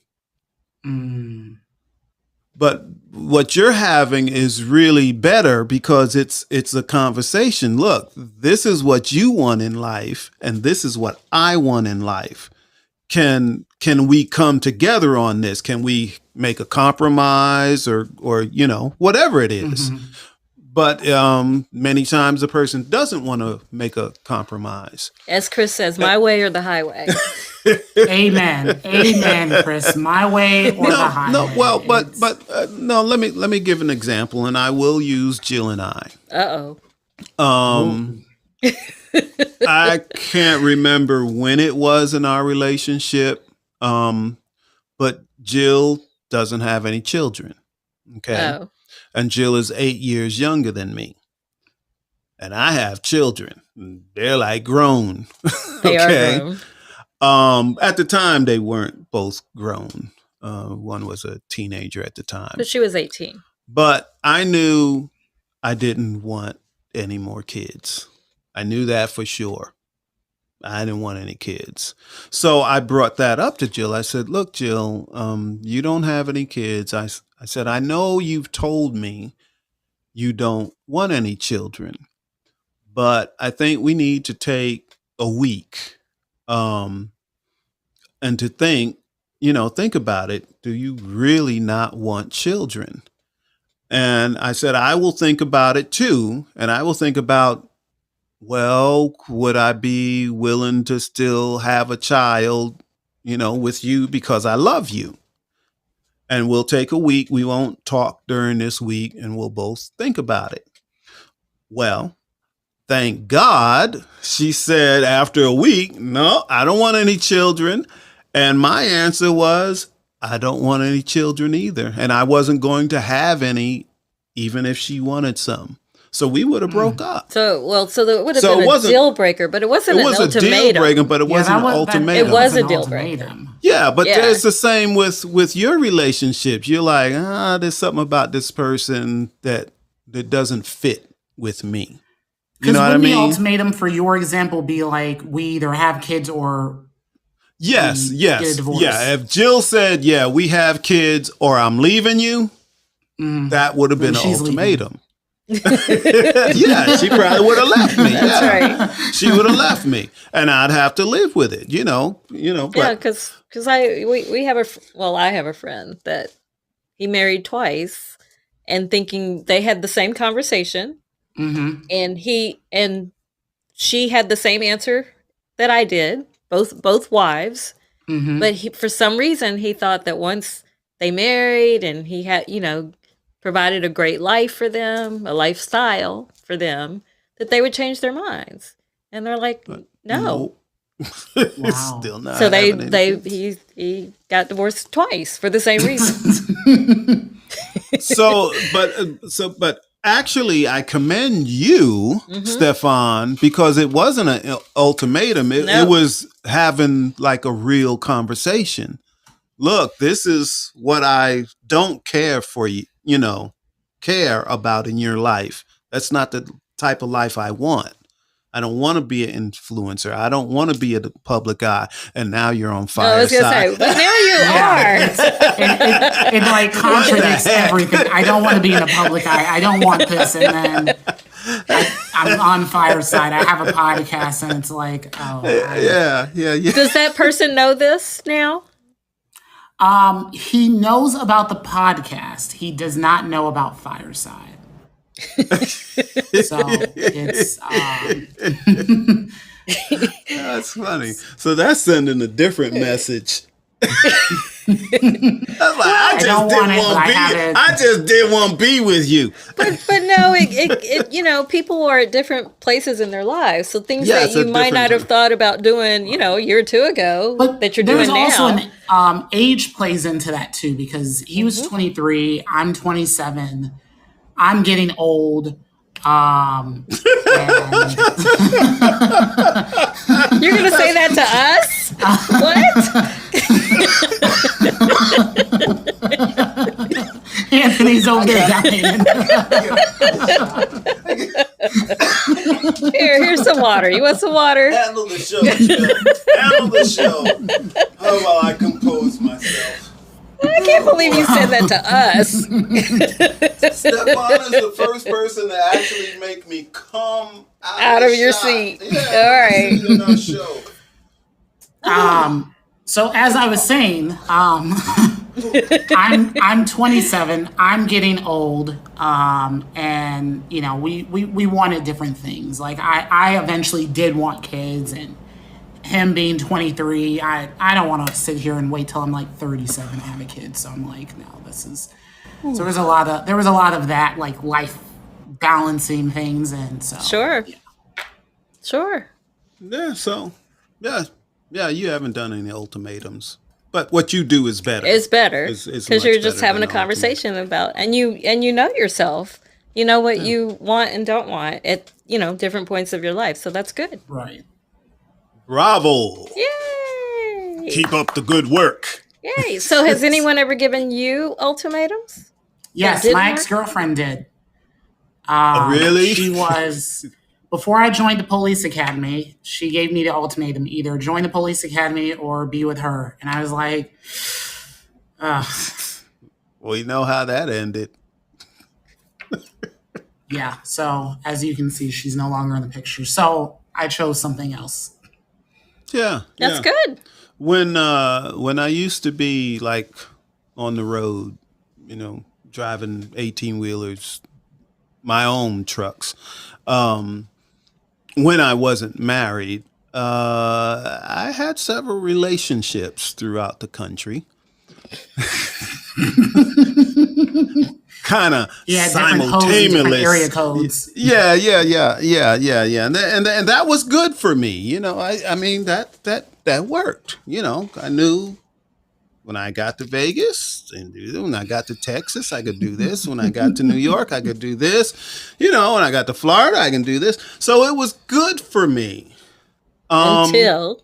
But what you're having is really better because it's a conversation. Look, this is what you want in life, and this is what I want in life. Can we come together on this? Can we make a compromise or whatever it is? Mm-hmm. But many times the person doesn't want to make a compromise. As Chris says, my way or the highway. Amen, Chris. My way or the highway. No, well, but no. Let me give an example, and I will use Jill and I. I can't remember when it was in our relationship, but Jill doesn't have any children. Okay. Oh. And Jill is 8 years younger than me. And I have children. They're like grown. They are grown. At the time, they weren't both grown. One was a teenager at the time. But she was 18. But I knew I didn't want any more kids. I knew that for sure. I didn't want any kids. So I brought that up to Jill. I said, look, Jill, you don't have any kids. I said, I know you've told me you don't want any children, but I think we need to take a week and to think about it. Do you really not want children? And I said, I will think about it too. And I will think about, well, would I be willing to still have a child, with you because I love you? And we'll take a week. We won't talk during this week and we'll both think about it. Well, thank God, she said after a week, no, I don't want any children. And my answer was, I don't want any children either. And I wasn't going to have any, even if she wanted some. So we would have broke up. So it would have been a deal breaker, but it wasn't an ultimatum. It was a deal breaker, but it wasn't an ultimatum. It was a deal breaker. Yeah, but it's the same with your relationships. You're like, there's something about this person that doesn't fit with me. You know what I mean? The ultimatum for your example be like, we either have kids or Yes, get a yes, divorce. yeah. If Jill said, "Yeah, we have kids, or I'm leaving you," that would have been an she's ultimatum. Yeah, she probably would have left me. That's Yeah, right. she would have left me, and I'd have to live with it. Yeah, But because we have I have a friend that he married twice, and thinking they had the same conversation, and she had the same answer that I did, both wives. But for some reason, he thought that once they married and he had, provided a great life for them, a lifestyle for them, that they would change their minds. And they're like, no. no, Wow. still not So having any kids. he got divorced twice for the same reason. But actually, I commend you, Stefan, because it wasn't an ultimatum. It No. was having like a real conversation. Look, this is what I don't care for you, care about in your life. That's not the type of life I want. I don't want to be an influencer. I don't want to be a public eye. And now you're on I was going to say, Fireside. but now you are. It like contradicts everything. I don't want to be in the public eye. I don't want this. And then I'm on Fireside. I have a podcast, and it's like, Yeah. Does that person know this now? He knows about the podcast. He does not know about Fireside. So it's That's funny. So that's sending a different message. I just didn't want to be with you. But no, it people are at different places in their lives. So things Yeah, that it's a you might not different have thought about doing, a year or two ago, but that you're there's doing now. also an age plays into that too, because he was 23, I'm 27, I'm getting old. And You're going to say that to us? What? Anthony's over there dying. Here's some water. You want some water? Handle the show, Jill. Handle the show. How about I compose myself? I can't believe you said that to us. Stefan is the first person to actually make me come Out of your seat. Yeah, all right. In our show. So as I was saying, I'm 27. I'm getting old, and we wanted different things. Like I eventually did want kids, and him being 23, I don't want to sit here and wait till I'm like 37 to have a kid. So I'm like, no, this is. So there was a lot of that, like life balancing things, and so Sure. yeah. Sure. Yeah. So, yeah. You haven't done any ultimatums, but what you do is better. It's better It's because much you're just better having a than conversation about, and you know yourself. You know what you want and don't want at different points of your life. So that's good. Right. Bravo! Yay! Keep up the good work. Yay! So has anyone ever given you ultimatums? Yes, didn't my work? ex-girlfriend did. Really? She was, before I joined the police academy, she gave me the ultimatum, either join the police academy or be with her. And I was like, We know how that ended. yeah. So as you can see, she's no longer in the picture. So I chose something else. Yeah. That's good. When I used to be like on the road, driving 18-wheelers, my own trucks, when I wasn't married, I had several relationships throughout the country. Kind of simultaneously. Different area codes. Yeah. And that was good for me. I mean, that worked. I knew when I got to Vegas and when I got to Texas, I could do this. When I got to New York, I could do this. When I got to Florida, I can do this. So it was good for me. Until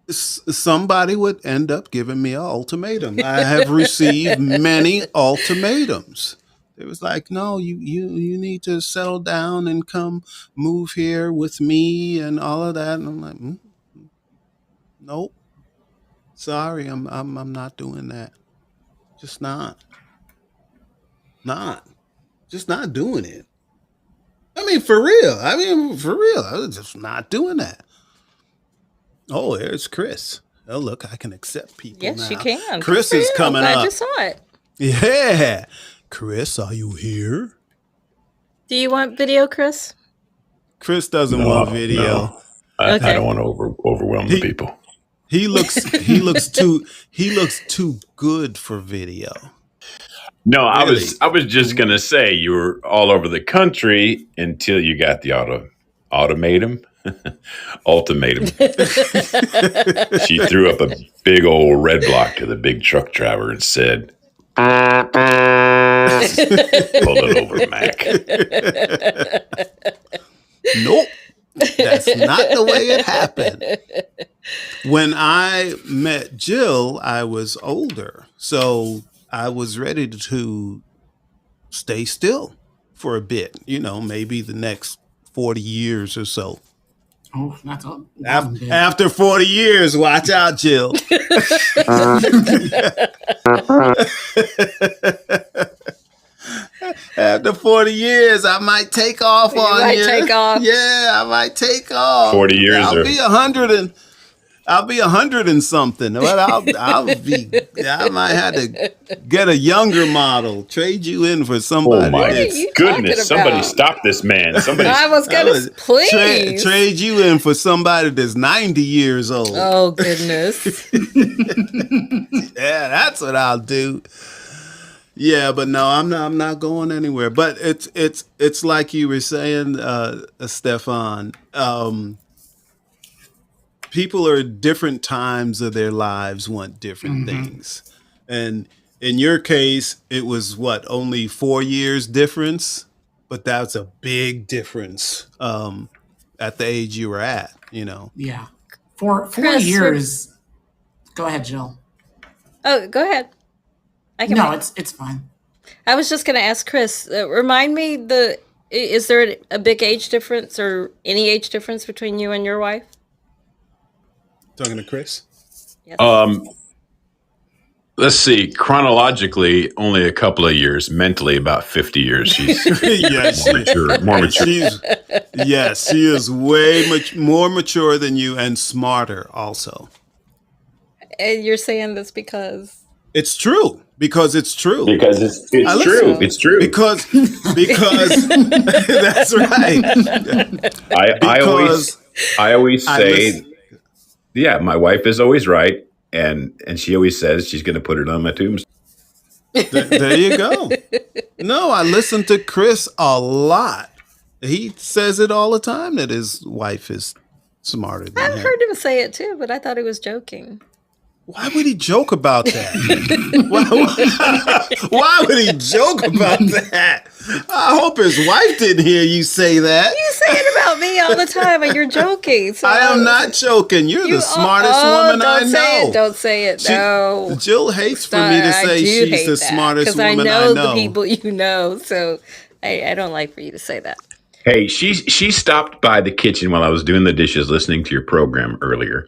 somebody would end up giving me an ultimatum. I have received many ultimatums. It was like, no, you need to settle down and come move here with me and all of that. And I'm like, nope. Sorry, I'm not doing that. Just not, just not doing it. I mean, for real. I mean, for real. I was just not doing that. Oh, there's Chris. Oh, look, I can accept people Yes, you now. can. Good Chris for is you. I'm coming glad you up. saw it. Yeah. Chris, are you here? Do you want video, Chris? Chris doesn't want No, video. no. I don't Okay. want to overwhelm the He people. he looks too good for video. No, Really. I was just gonna say you were all over the country until you got the automatum. Ultimatum. She threw up a big old red block to the big truck driver and said, "Pull it over, Mac." Nope. That's not the way it happened. When I met Jill, I was older. So I was ready to stay still for a bit, maybe the next 40 years or so. Oh, that's a long bit. After 40 years, watch out, Jill. After 40 years, I might take off on might you. take off. Yeah, I might take off. 40 years I'll or be 100 and I'll be 100 and something. But I might have to get a younger model, trade you in for somebody. oh my are you goodness! talking Somebody about? stop this man! Somebody I was gonna please. Trade you in for somebody that's 90 years old. Oh goodness. Yeah, that's what I'll do. Yeah, but no, I'm not going anywhere. But it's like you were saying, Stefan. People are at different times of their lives want different things, and in your case, it was what, only 4 years difference, but that's a big difference at the age you were at. Yeah. For 4 Chris, years. Go ahead, Jill. Oh, go ahead. I can. No, it's fine. I was just going to ask Chris. Remind me is there a big age difference or any age difference between you and your wife? Talking to Chris. Yes. let's see. Chronologically, only a couple of years. Mentally, about 50 years. She's Yes, more mature. Yes, she is way more mature than you and smarter also. And you're saying this because It's true because it's true. Because it's I listen- true. It's true. Because that's right. I always I say, listen- yeah, my wife is always right, and she always says she's going to put it on my tombstone. There you go. No, I listen to Chris a lot. He says it all the time that his wife is smarter than I've him. heard him say it too, but I thought he was joking. Why would he joke about that? why would he joke about that? I hope his wife didn't hear you say that. You say it about me all the time, and you're joking. So I am not joking. You're the smartest woman I know. Don't say it. No. Jill hates for me to say she's the smartest woman I know. Because I know the people you know, so I don't like for you to say that. Hey, she stopped by the kitchen while I was doing the dishes, listening to your program earlier.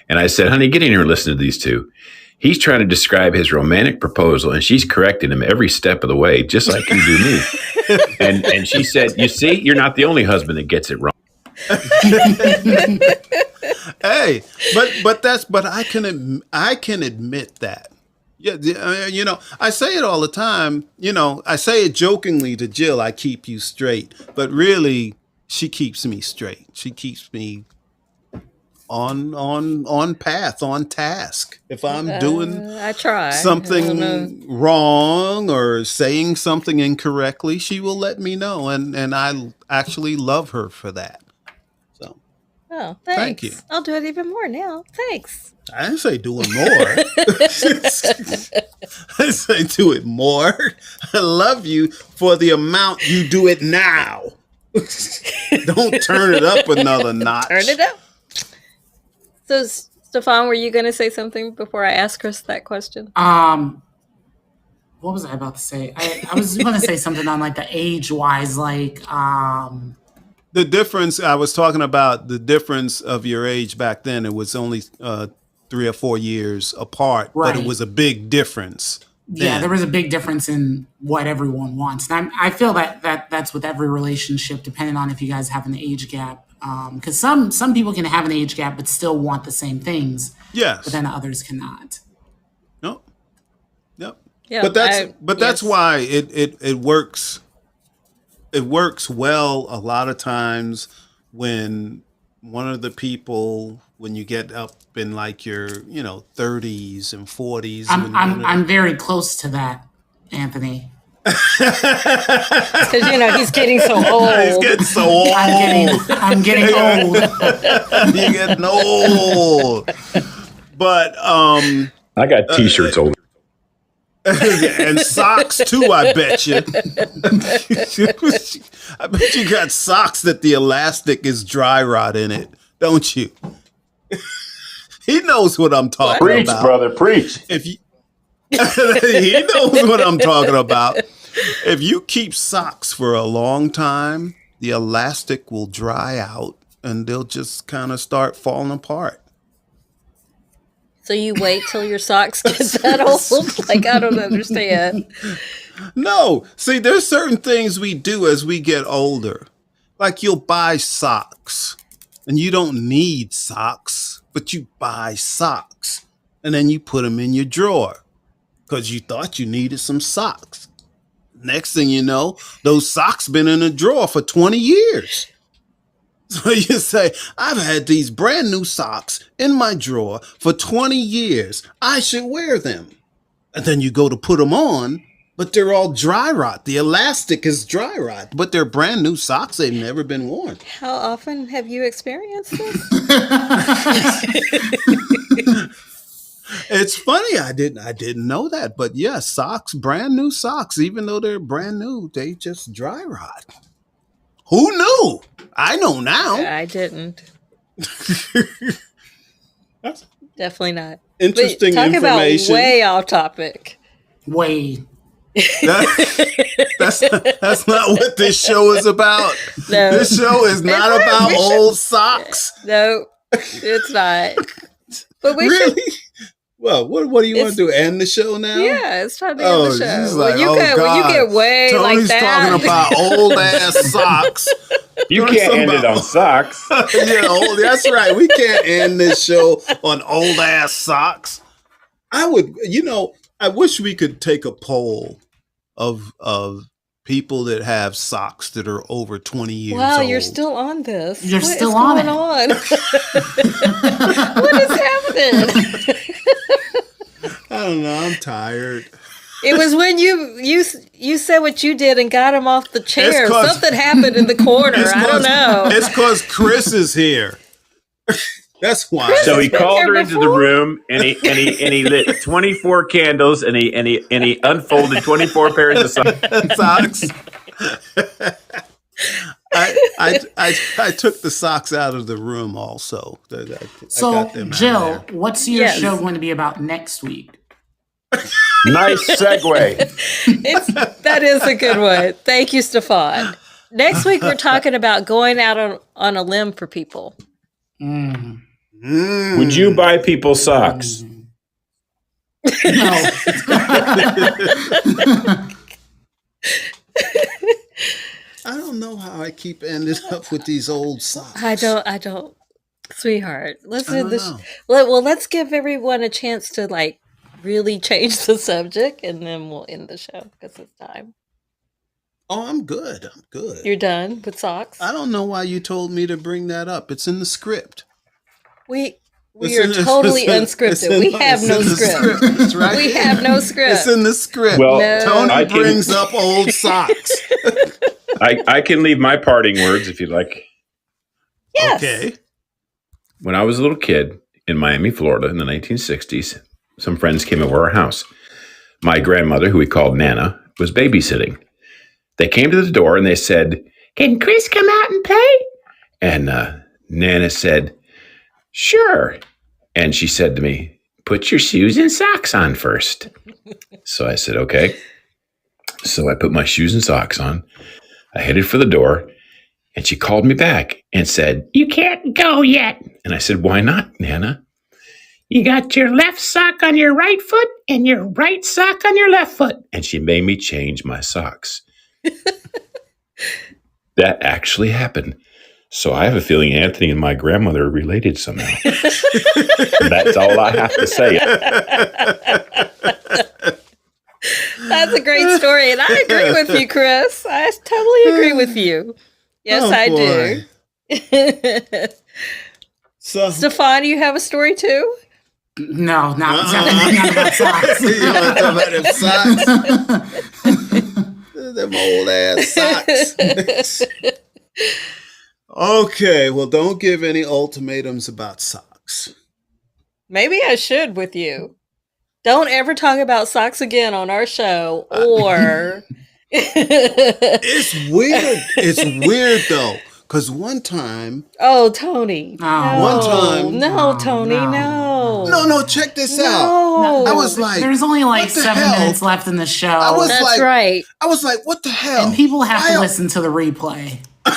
And I said, honey, get in here and listen to these two. He's trying to describe his romantic proposal, and she's correcting him every step of the way, just like you do me. and she said, you see, you're not the only husband that gets it wrong. Hey, but I can admit that. Yeah, I say it all the time. I say it jokingly to Jill, I keep you straight, but really, she keeps me straight. She keeps me on path, on task. If I'm doing I try something wrong or saying something incorrectly, she will let me know, and I actually love her for that. So Oh, thanks. Thank you. I'll do it even more now. Thanks. I didn't say doing more. I didn't say do it more. I love you for the amount you do it now. Don't turn it up another notch. Turn it up. So, Stefan, were you going to say something before I ask Chris that question? What was I about to say? I was going to say something on like the age wise, like The difference, I was talking about the difference of your age back then. It was only 3 or 4 years apart, but it Right. was a big difference. Yeah, then. there was a big difference in what everyone wants. And I feel that's with every relationship, depending on if you guys have an age gap. Because some people can have an age gap but still want the same things, Yes. but then others cannot. No. Yep. Yeah, But that's yes. why it works. It works well a lot of times when one of the people, when you get up in like your 30s and 40s. I'm very close to that, Anthony. Because he's getting so old. He's getting so old. I'm getting old. You're getting old. But I got T-shirts over. and socks too, I bet you. I bet you got socks that the elastic is dry rot in it, don't you? He knows what I'm talking Preach, about. brother, preach. If you, he knows what I'm talking about. If you keep socks for a long time, the elastic will dry out and they'll just kind of start falling apart. So you wait till your socks get that old? Like, I don't understand. No. See, there's certain things we do as we get older. Like you'll buy socks and you don't need socks, but you buy socks and then you put them in your drawer because you thought you needed some socks. Next thing you know, those socks been in a drawer for 20 years. So you say, I've had these brand new socks in my drawer for 20 years. I should wear them. And then you go to put them on, but they're all dry rot. The elastic is dry rot, but they're brand new socks. They've never been worn. How often have you experienced this? It's funny. I didn't know that. But yeah, socks, brand new socks, even though they're brand new, they just dry rot. Who knew? I know now. I didn't. Definitely not. Interesting Talk information. About way off topic. Way. That's not what this show is about. No. This show is not about old socks. No, it's not. But we Really? should. Well, what do you want to do? End the show now? Yeah, it's time to end the show. She's like, when you get way Tony's like that. talking about old ass socks. You can't end it on socks. That's right. We can't end this show on old ass socks. I wish we could take a poll of people that have socks that are over 20 years old. Wow, you're still on this. You're What still is on going it. on? What is happening? I don't know. I'm tired. It was when you said what you did and got him off the chair. 'cause- Something happened in the corner. I don't know. It's because Chris is here. That's why. So he been called here her into the before? room and he lit 24 candles and he unfolded 24 pairs of socks. Socks. I took the socks out of the room also. I So, got them out Jill, there. what's your Yes. show going to be about next week? Nice segue. That is a good one. Thank you, Stefan. Next week we're talking about going out on a limb for people. Would you buy people socks? No. I don't know how I keep ending up with these old socks. I don't, sweetheart. Let's I end don't this. know. Well, let's give everyone a chance to really change the subject, and then we'll end the show because it's time. Oh, I'm good. I'm good. You're done with socks. I don't know why you told me to bring that up. It's in the script. We It's are in- it's totally in- it's unscripted. in- We have it's no in the script. That's right. We have no script. It's in the script. Well, No. Tony I can- brings up old socks. I can leave my parting words if you'd like. Yes. Okay. When I was a little kid in Miami, Florida in the 1960s, some friends came over our house. My grandmother, who we called Nana, was babysitting. They came to the door and they said, "Can Chris come out and play?" And Nana said, "Sure." And she said to me, "Put your shoes and socks on first." So I said, "Okay." So I put my shoes and socks on. I headed for the door. And she called me back and said, "You can't go yet." And I said, "Why not, Nana?" You got your left sock on your right foot and your right sock on your left foot. And she made me change my socks. That actually happened. So I have a feeling Anthony and my grandmother are related somehow. That's all I have to say. That's a great story, and I agree with you, Chris. I totally agree with you. Yes, Oh, I boy. do. So, Stefan, you have a story too? No, definitely not about socks. you want to talk about them socks? Them old ass socks. Okay, well, don't give any ultimatums about socks. Maybe I should with you. Don't ever talk about socks again on our show, or It's weird. It's weird though, because one time, oh, Tony, Oh. no, One time- no, Tony, no, no, check this out. no. I was like, There's only like what the 7 hell? minutes left in the show. I was That's like- right. I was like, what the hell? and people have Why to are- listen to the replay. Well,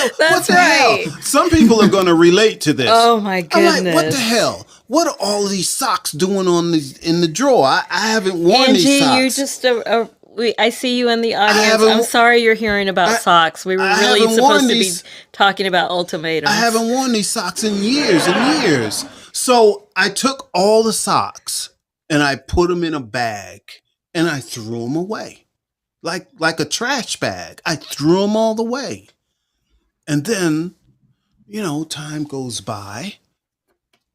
what That's the hell? right. Some people are going to relate to this. Oh my I'm goodness! like, what the hell? What are all of these socks doing in the drawer? I haven't worn these Angie, socks. you just I see you in the audience. haven't- I'm sorry you're hearing about socks. We were I really haven't worn supposed to these- be talking about ultimatums. I haven't worn these socks in years and years. So I took all the socks and I put them in a bag and I threw them away. Like a trash bag. I threw them all away. And then, time goes by.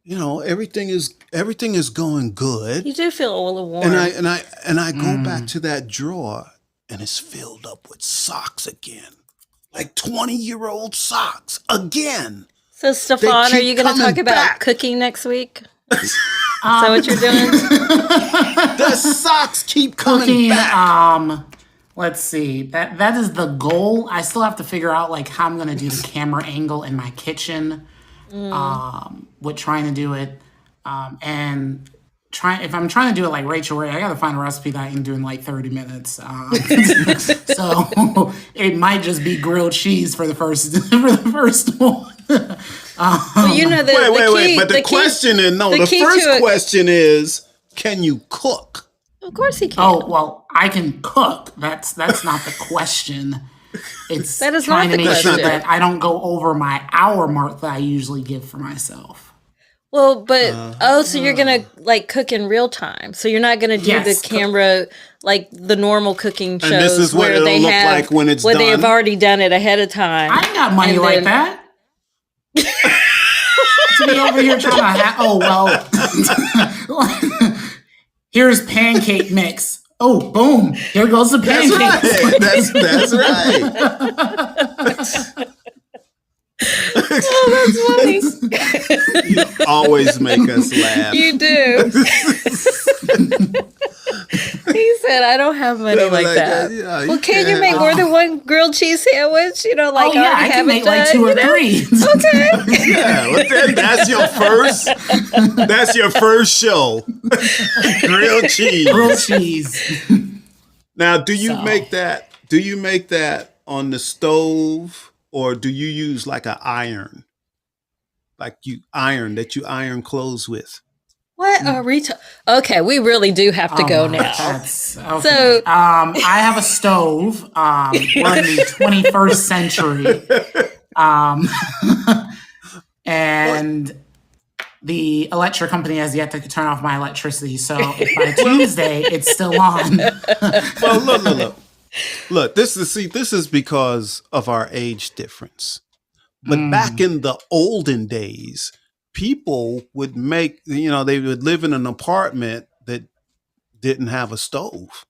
Everything is going good. You do feel a little warm. And I go back to that drawer and it's filled up with socks again. Like 20-year-old socks again. So, Stefan, keep are you going to coming talk about back. cooking next week? Is that what you're doing? The socks keep coming Cooking, back. let's see. That is the goal. I still have to figure out like how I'm gonna do the camera angle in my kitchen. With trying to do it. And if I'm trying to do it like Rachel Ray, I gotta find a recipe that I can do in like 30 minutes. So it might just be grilled cheese for the first one. Well, you know, Wait. But the question is, the key first to it- question is, can you cook? Of course he can. Oh, well, I can cook. That's not the question. It's That is trying not to the make sure question. that I don't go over my hour mark that I usually give for myself. Well, but so you're gonna like cook in real time. So you're not gonna do Yes, the camera like the normal cooking shows this is what where it'll they look have like when it's where they have done? already done it ahead of time. I ain't got money And like then- that. To be over here trying to here's pancake mix. Oh, boom! Here goes the That's pancakes. right. That's right. Oh, that's funny. You always make us laugh. You do. He said, "I don't have money Yeah, but like that." yeah, Well, can you make more than one grilled cheese sandwich? Like Oh yeah, already I have can it make done. like 2 or 3. Okay. Yeah, well, that's your first. That's your first show. Grilled cheese. Grilled cheese. Now, do you So- make that? Do you make that on the stove, or do you use like an iron? Like you iron clothes with? What are we? Okay, we really do have to go now. That's okay. So- I have a stove. We're in the 21st century. And the electric company has yet to turn off my electricity. So if by Tuesday it's still on. Well, look. This is because of our age difference. But back in the olden days, people would make, they would live in an apartment that didn't have a stove.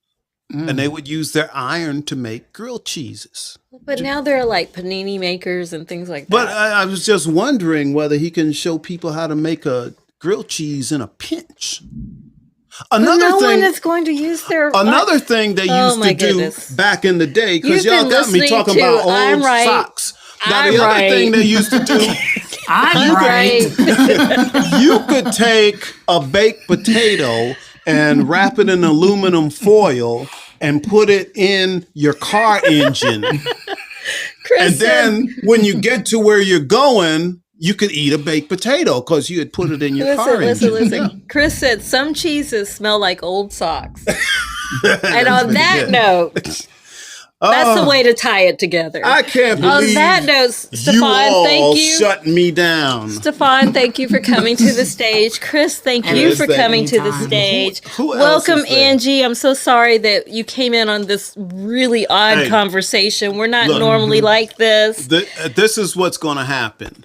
And they would use their iron to make grilled cheeses. But now there are like panini makers and things like that. But I was just wondering whether he can show people how to make a grilled cheese in a pinch. But no one is going to use their. Another thing they Oh used my to do goodness. back in the day, because You've y'all been got me listening talking to about old I'm Right. socks. Now, I'm the other Right. thing they used to do, I'm right. you could take a baked potato and wrap it in aluminum foil and put it in your car engine. Chris And then when you get to where you're going, you could eat a baked potato because you had put it in your car engine. Listen. Chris said some cheeses smell like old socks. And on that note, that's the way to tie it together. I can't believe on that note, Stefan, thank you. Shut me down. Stefan, thank you for coming to the stage. Chris, thank you for coming to the stage. Welcome, Angie. I'm so sorry that you came in on this really odd conversation. We're not normally like this. This is what's going to happen.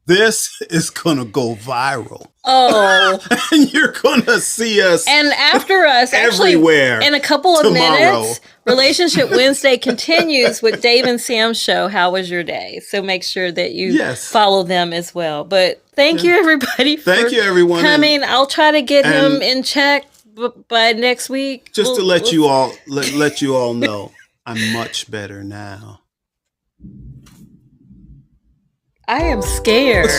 This is going to go viral. Oh. And you're going to see us. And after us, everywhere actually, in a couple of minutes, Relationship Wednesday continues with Dave and Sam's show, How Was Your Day? So make sure that you follow them as well. But thank you, everybody, for coming. I'll try to get him in check by next week. Just to let you all know, I'm much better now. I am scared.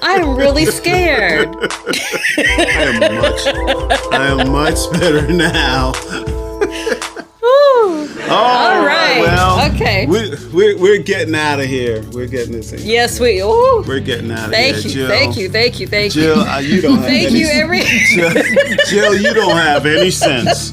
I am really scared. I am much better now. All right. Well, okay. We're getting out of here. We're getting this in. Yes, we. Ooh. We're getting out of here. Jill. Thank you. Jill, you don't have thank any you, Jill, you don't have any sense.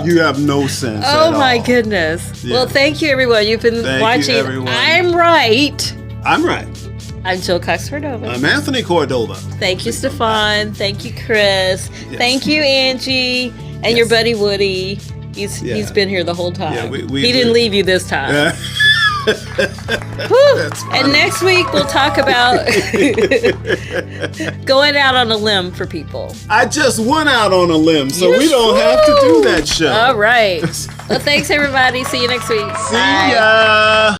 You have no sense. Oh my goodness. Yeah. Well, thank you, everyone. You've been watching. I'm right. I'm Jill Cox-Cordova. I'm Anthony Cordova. Thank you, Stefan. Thank you, Chris. Yes. Thank you, Angie, and your buddy Woody. He's been here the whole time. Yeah, he didn't leave you this time. Yeah. And next week we'll talk about going out on a limb for people. I just went out on a limb, so we don't have to do that show. All right. Well, thanks everybody. See you next week. See ya.